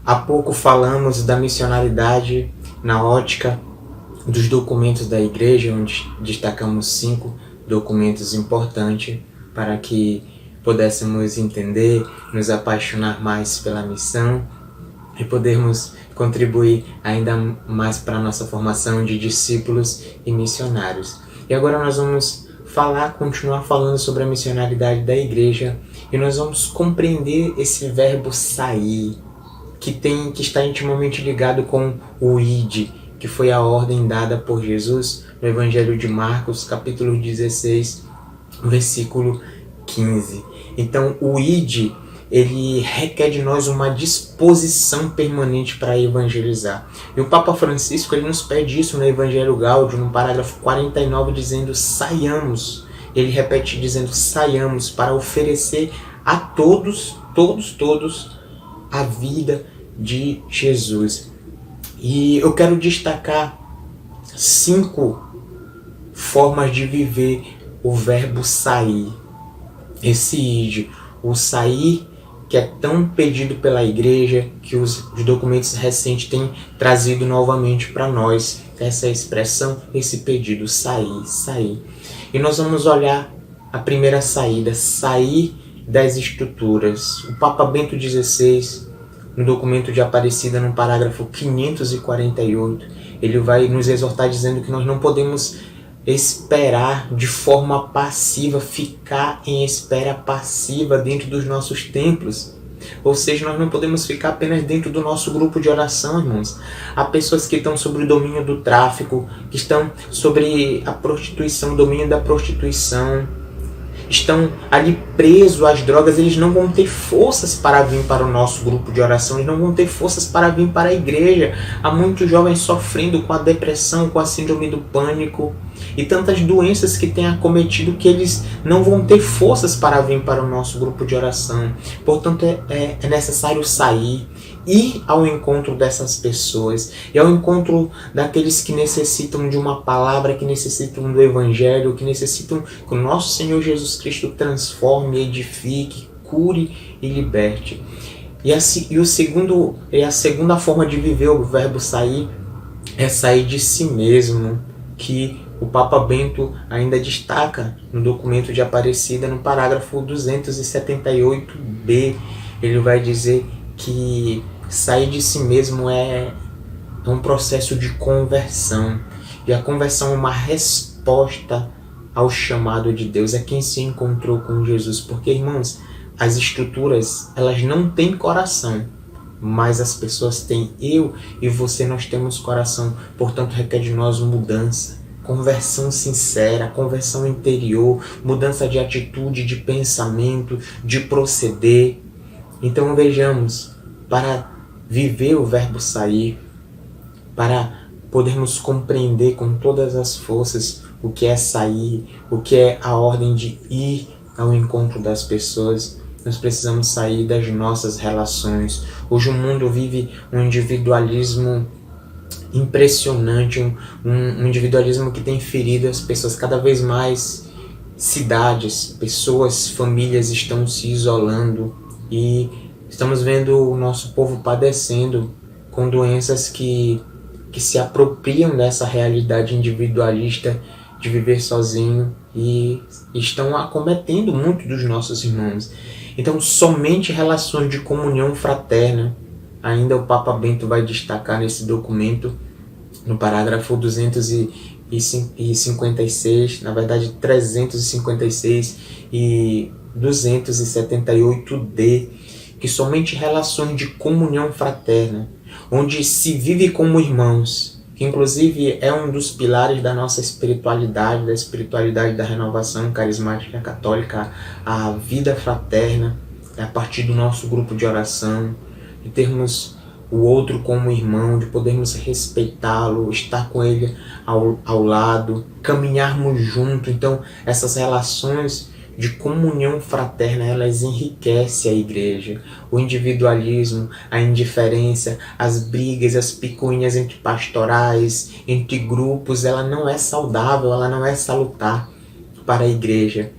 Há pouco falamos da missionalidade na ótica dos documentos da igreja, onde destacamos 5 documentos importantes para que pudéssemos entender, nos apaixonar mais pela missão e podermos contribuir ainda mais para a nossa formação de discípulos e missionários. E agora nós vamos continuar falando sobre a missionalidade da igreja, e nós vamos compreender esse verbo sair, que está intimamente ligado com o id, que foi a ordem dada por Jesus no Evangelho de Marcos, capítulo 16, versículo 15. Então, o id, ele requer de nós uma disposição permanente para evangelizar. E o Papa Francisco, ele nos pede isso no Evangelho Gáudio, no parágrafo 49, dizendo: saiamos. Ele repete dizendo: saiamos para oferecer a todos, a vida de Jesus. E eu quero destacar 5 formas de viver o verbo sair. Esse id, o sair, que é tão pedido pela igreja, que os documentos recentes têm trazido novamente para nós essa expressão, esse pedido, sair. E nós vamos olhar a primeira saída, sair das estruturas. O Papa Bento XVI, no documento de Aparecida, no parágrafo 548, ele vai nos exortar dizendo que nós não podemos esperar de forma passiva, ficar em espera passiva dentro dos nossos templos. Ou seja, nós não podemos ficar apenas dentro do nosso grupo de oração, irmãos. Há pessoas que estão sobre o domínio do tráfico, que estão sobre a prostituição, o domínio da prostituição, estão ali presos às drogas. Eles não vão ter forças para vir para o nosso grupo de oração, eles não vão ter forças para vir para a igreja. Há muitos jovens sofrendo com a depressão, com a síndrome do pânico e tantas doenças que têm acometido, que eles não vão ter forças para vir para o nosso grupo de oração. Portanto, é necessário sair, ir ao encontro dessas pessoas, e ao encontro daqueles que necessitam de uma palavra, que necessitam do Evangelho, que necessitam que o nosso Senhor Jesus Cristo transforme, edifique, cure e liberte. E a segunda forma de viver o verbo sair é sair de si mesmo, que o Papa Bento ainda destaca no documento de Aparecida, no parágrafo 278b. Ele vai dizer que sair de si mesmo é um processo de conversão. E a conversão é uma resposta ao chamado de Deus. É quem se encontrou com Jesus. Porque, irmãos, as estruturas, elas não têm coração, mas as pessoas têm. Eu e você, nós temos coração. Portanto, requer de nós mudança. Conversão sincera, conversão interior, mudança de atitude, de pensamento, de proceder. Então vejamos, para viver o verbo sair, para podermos compreender com todas as forças o que é sair, o que é a ordem de ir ao encontro das pessoas, nós precisamos sair das nossas relações. Hoje o mundo vive um individualismo impressionante, um individualismo que tem ferido as pessoas. Cada vez mais cidades, pessoas, famílias estão se isolando, e estamos vendo o nosso povo padecendo com doenças que se apropriam dessa realidade individualista de viver sozinho, e estão acometendo muito dos nossos irmãos. Então, somente relações de comunhão fraterna, ainda o Papa Bento vai destacar nesse documento, no parágrafo 256, na verdade 356 e 278d, que somente relações de comunhão fraterna, onde se vive como irmãos, que inclusive é um dos pilares da nossa espiritualidade, da espiritualidade da renovação carismática católica, a vida fraterna, é a partir do nosso grupo de oração, de termos o outro como irmão, de podermos respeitá-lo, estar com ele ao lado, caminharmos junto. Então, essas relações de comunhão fraterna, elas enriquecem a igreja. O individualismo, a indiferença, as brigas, as picuinhas entre pastorais, entre grupos, ela não é saudável, ela não é salutar para a igreja.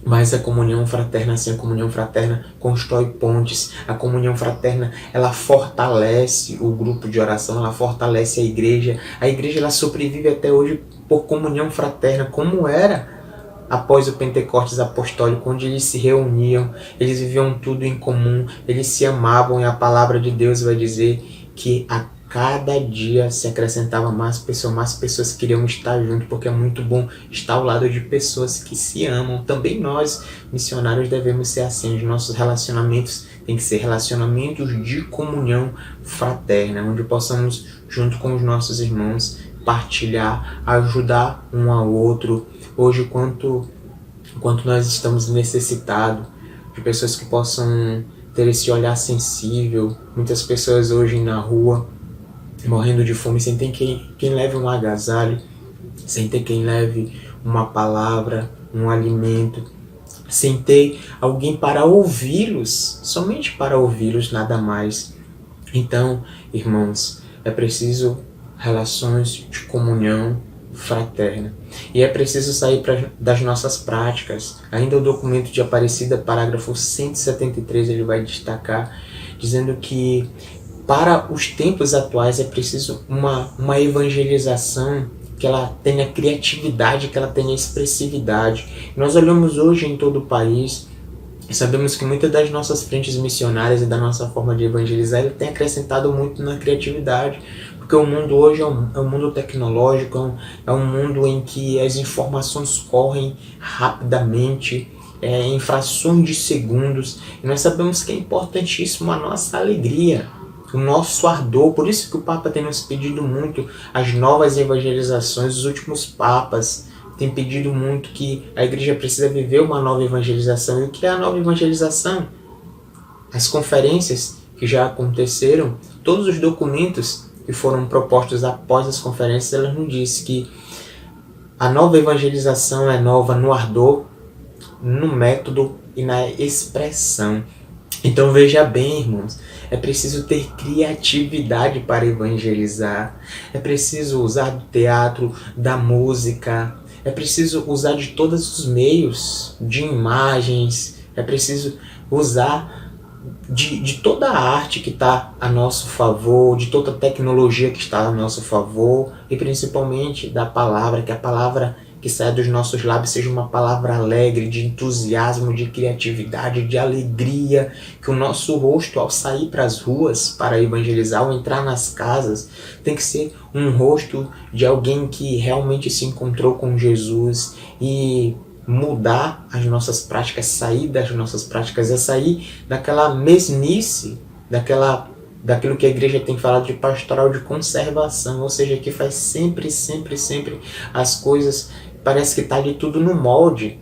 Mas a comunhão fraterna, assim, a comunhão fraterna constrói pontes. A comunhão fraterna, ela fortalece o grupo de oração, ela fortalece a igreja. A igreja, ela sobrevive até hoje por comunhão fraterna, como era após o Pentecostes apostólico, onde eles se reuniam, eles viviam tudo em comum, eles se amavam, e a palavra de Deus vai dizer que a cada dia se acrescentava mais pessoas queriam estar junto, porque é muito bom estar ao lado de pessoas que se amam. Também nós, missionários, devemos ser assim. Os nossos relacionamentos têm que ser relacionamentos de comunhão fraterna, onde possamos, junto com os nossos irmãos, partilhar, ajudar um ao outro. Hoje, quanto nós estamos necessitados de pessoas que possam ter esse olhar sensível. Muitas pessoas hoje na rua morrendo de fome, sem ter quem leve um agasalho, sem ter quem leve uma palavra, um alimento, sem ter alguém para ouvi-los, somente para ouvi-los, nada mais. Então, irmãos, é preciso relações de comunhão fraterna. E é preciso sair das nossas práticas. Ainda o documento de Aparecida, parágrafo 173, ele vai destacar, dizendo que para os tempos atuais é preciso uma evangelização que ela tenha criatividade, que ela tenha expressividade. Nós olhamos hoje em todo o país e sabemos que muitas das nossas frentes missionárias e da nossa forma de evangelizar, ele tem acrescentado muito na criatividade, porque o mundo hoje é um mundo tecnológico, é um mundo em que as informações correm rapidamente, em frações de segundos, e nós sabemos que é importantíssimo a nossa alegria, o nosso ardor. Por isso que o Papa tem nos pedido muito as novas evangelizações. Os últimos papas têm pedido muito que a igreja precisa viver uma nova evangelização. E o que é a nova evangelização? As conferências que já aconteceram, todos os documentos que foram propostos após as conferências, elas nos dizem que a nova evangelização é nova no ardor, no método e na expressão. Então veja bem, irmãos, é preciso ter criatividade para evangelizar, é preciso usar do teatro, da música, é preciso usar de todos os meios, de imagens, é preciso usar de toda a arte que está a nosso favor, de toda a tecnologia que está a nosso favor, e principalmente da palavra, que a palavra que sai dos nossos lábios seja uma palavra alegre, de entusiasmo, de criatividade, de alegria, que o nosso rosto, ao sair para as ruas para evangelizar, ao entrar nas casas, tem que ser um rosto de alguém que realmente se encontrou com Jesus. E mudar as nossas práticas, sair das nossas práticas, é sair daquela mesmice, daquilo que a igreja tem falado de pastoral de conservação, ou seja, que faz sempre as coisas, parece que está de tudo no molde,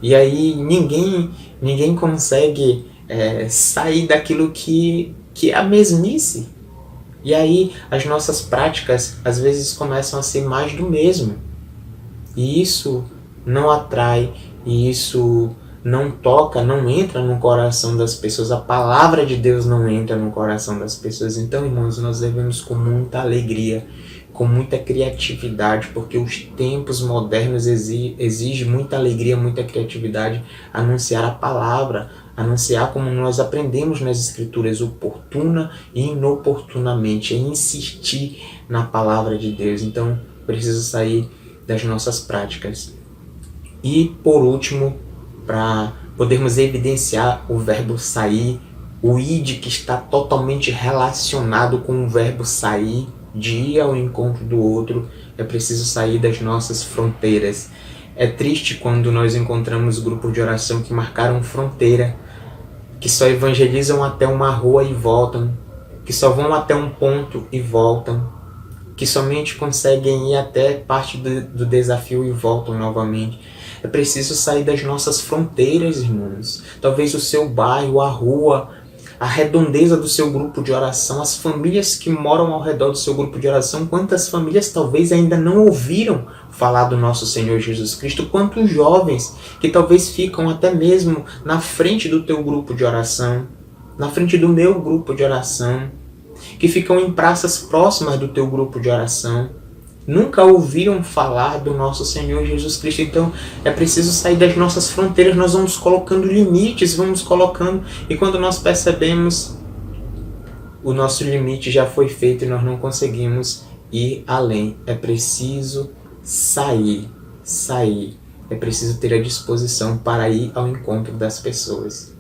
e aí ninguém consegue sair daquilo que é a mesmice, e aí as nossas práticas às vezes começam a ser mais do mesmo, e isso não atrai, e isso não toca, não entra no coração das pessoas. A palavra de Deus não entra no coração das pessoas. Então, irmãos, nós devemos com muita alegria, com muita criatividade, porque os tempos modernos exigem muita alegria, muita criatividade, anunciar a palavra, anunciar como nós aprendemos nas Escrituras, oportuna e inoportunamente, insistir na palavra de Deus. Então, preciso sair das nossas práticas. E, por último, para podermos evidenciar o verbo sair, o id que está totalmente relacionado com o verbo sair, de ir ao encontro do outro, é preciso sair das nossas fronteiras. É triste quando nós encontramos grupos de oração que marcaram fronteira, que só evangelizam até uma rua e voltam, que só vão até um ponto e voltam, que somente conseguem ir até parte do desafio e voltam novamente. É preciso sair das nossas fronteiras, irmãos. Talvez o seu bairro, a rua, a redondeza do seu grupo de oração, as famílias que moram ao redor do seu grupo de oração, quantas famílias talvez ainda não ouviram falar do nosso Senhor Jesus Cristo, quantos jovens que talvez ficam até mesmo na frente do teu grupo de oração, na frente do meu grupo de oração, que ficam em praças próximas do teu grupo de oração, nunca ouviram falar do nosso Senhor Jesus Cristo. Então é preciso sair das nossas fronteiras, nós vamos colocando limites, vamos colocando, e quando nós percebemos, o nosso limite já foi feito e nós não conseguimos ir além. É preciso sair. É preciso ter a disposição para ir ao encontro das pessoas.